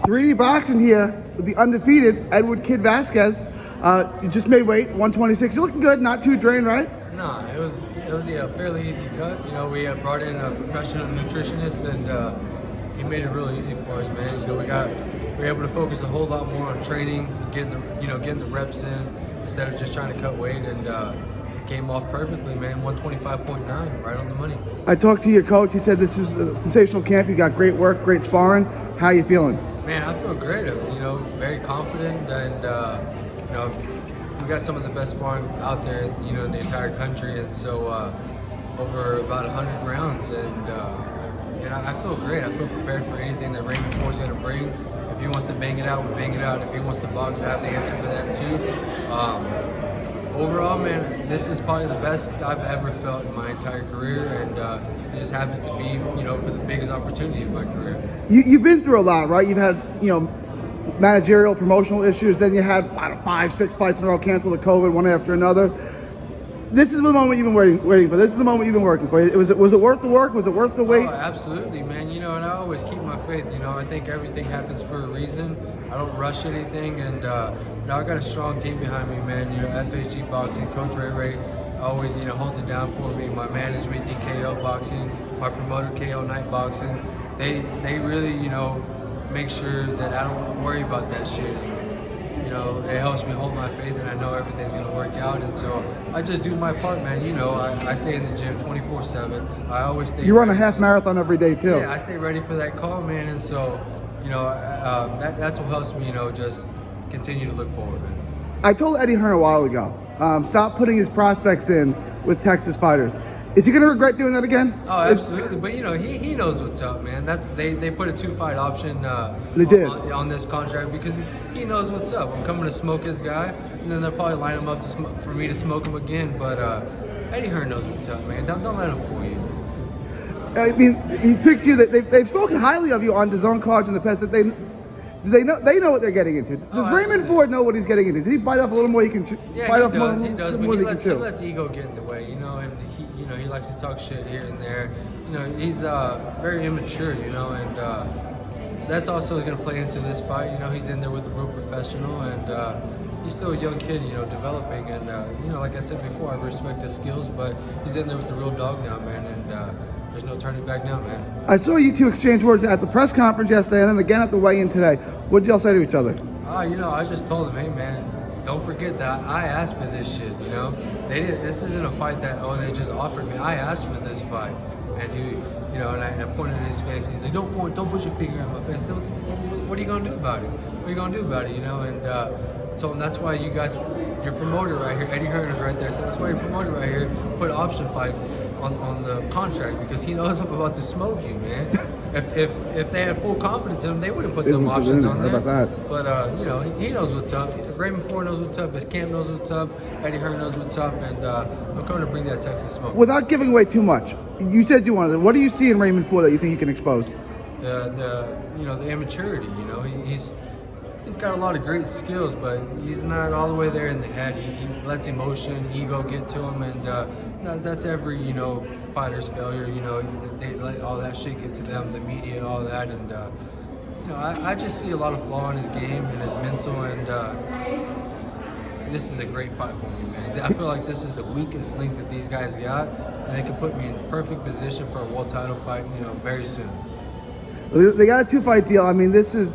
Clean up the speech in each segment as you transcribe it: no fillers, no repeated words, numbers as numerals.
3D boxing here with the undefeated Edward Kid Vazquez. You just made weight, 126. You're looking good, not too drained, right? No, it was a fairly easy cut. You know, we had brought in a professional nutritionist, and he made it real easy for us, man. You know, we were able to focus a whole lot more on training, getting the reps in instead of just trying to cut weight, and it came off perfectly, man. 125.9, right on the money. I talked to your coach. He said this is a sensational camp. You got great work, great sparring. How are you feeling? Man, I feel great. You know, very confident, and you know, we got some of the best sparring out there, you know, in the entire country, and so over about 100 rounds, and I feel great. I feel prepared for anything that Raymond Ford's going to bring. If he wants to bang it out, we'll bang it out. If he wants to box, I have the answer for that too. Overall, man, this is probably the best I've ever felt in my entire career, and it just happens to be, you know, for the biggest opportunity of my career. You've been through a lot, right? You've had, you know, managerial, promotional issues. Then you had, I don't know, 5-6 fights in a row canceled with COVID, one after another. This is the moment you've been waiting for. This is the moment you've been working for. Was it worth the work? Was it worth the wait? Oh, absolutely, man. You know, and I always keep my faith. You know, I think everything happens for a reason. I don't rush anything, and you know, I got a strong team behind me, man. You know, FHG Boxing, Coach Ray always, you know, holds it down for me. My management, DKO Boxing, my promoter, KO Night Boxing. They really, you know, make sure that I don't worry about that shit. You know, it helps me hold my faith, and I know everything's gonna work out. And so I just do my part, man. You know, I stay in the gym 24/7. I always stay. You run a half marathon every day too. Yeah, I stay ready for that call, man. And so, you know, that's what helps me. You know, just continue to look forward, man. I told Eddie Hearn a while ago, stop putting his prospects in with Texas fighters. Is he gonna regret doing that again? Oh, absolutely. But you know, he knows what's up, man. They put a 2-fight option They did. on this contract because he knows what's up. I'm coming to smoke his guy, and then they'll probably line him up for me to smoke him again. But Eddie Hearn knows what's up, man. Don't let him fool you. I mean, he's picked you. They've spoken highly of you on DAZN cards in the past. That they know what they're getting into. Does Raymond Ford know what he's getting into? Did he bite off a little more? Yeah, bite off he does. more, He does, more but he can lets ego get in the way, you know, and he likes to talk shit here and there. You know, he's very immature, you know, and that's also going to play into this fight. You know, he's in there with a real professional, and he's still a young kid, you know, developing. And you know, like I said before, I respect his skills, but he's in there with the real dog now, man, and there's no turning back now, man. I saw you two exchange words at the press conference yesterday, and then again at the weigh-in today. What did y'all say to each other? You know, I just told him, hey, man, don't forget that I asked for this shit, you know? This isn't a fight that, they just offered me. I asked for this fight. And he, you know, and I pointed at his face, and he's like, don't put your finger in my face. I said, what are you going to do about it? What are you going to do about it, you know? And I told him, that's why you guys, your promoter right here, Eddie Hearn is right there. So that's why your promoter right here put option fight on the contract, because he knows I'm about to smoke you, man. If they had full confidence in him, they wouldn't put them options on there. How about that? But you know, he knows what's up. Raymond Ford knows what's up. His camp knows what's up. Eddie Hearn knows what's up, and I'm coming to bring that Texas smoke. Without giving away too much, you said you wanted it. What do you see in Raymond Ford that you think you can expose? The immaturity. You know, he's got a lot of great skills, but he's not all the way there in the head. He lets emotion, ego get to him, and that's every, you know, fighter's failure. You know, they let all that shit get to them, the media and all that, and you know, I just see a lot of flaw in his game and his mental, and this is a great fight for me, man. I feel like this is the weakest link that these guys got, and they can put me in perfect position for a world title fight, you know, very soon. They got a 2-fight deal. I mean, this is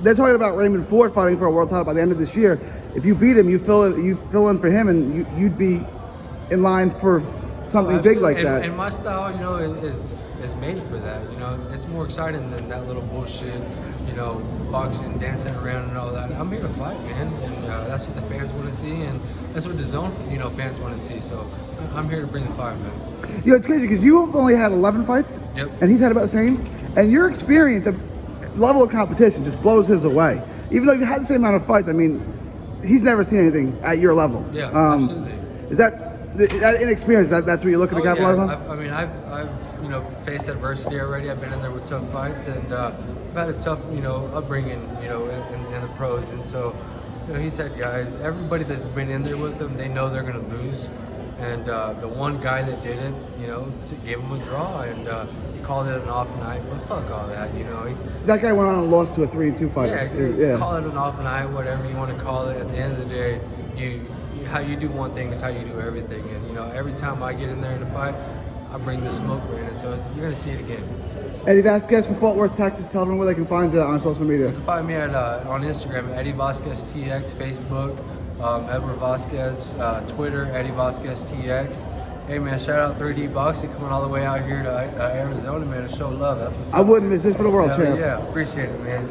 they're talking about Raymond Ford fighting for a world title by the end of this year. If you beat him, you fill in for him, and you'd be in line for something big like that. And my style, you know, is made for that. You know, it's more exciting than that little bullshit, you know, boxing, dancing around and all that. I'm here to fight, man, and that's what the fans want to see, and that's what the DAZN, you know, fans want to see. So I'm here to bring the fire, man. You know, it's crazy because you've only had 11 fights, yep, and he's had about the same. And your experience of level of competition just blows his away. Even though you had the same amount of fights, I mean, he's never seen anything at your level. Yeah, absolutely. Is that inexperience? That's what you're looking to capitalize on? I mean, I've you know, faced adversity already. I've been in there with tough fights, and I've had a tough, you know, upbringing, you know, in the pros. And so, you know, he's had guys. Everybody that's been in there with him, they know they're gonna lose. And the one guy that did it, you know, gave him a draw, and he called it an off night. But fuck all that, you know. That guy went on and lost to a 3-2 fighter. Yeah, call it an off night, whatever you want to call it. At the end of the day, how you do one thing is how you do everything. And you know, every time I get in there in a fight, I bring the smoke, man. And so you're gonna see it again. Eddie Vazquez from Fort Worth, Texas. Tell them where they can find you on social media. You can find me at on Instagram, Eddie Vazquez TX, Facebook, Edward Vazquez, Twitter, Eddie Vazquez TX. Hey man, shout out 3D Boxing coming all the way out here to Arizona, man, to show love. That's what's up. I wouldn't miss this for the world, champ. Yeah, appreciate it, man.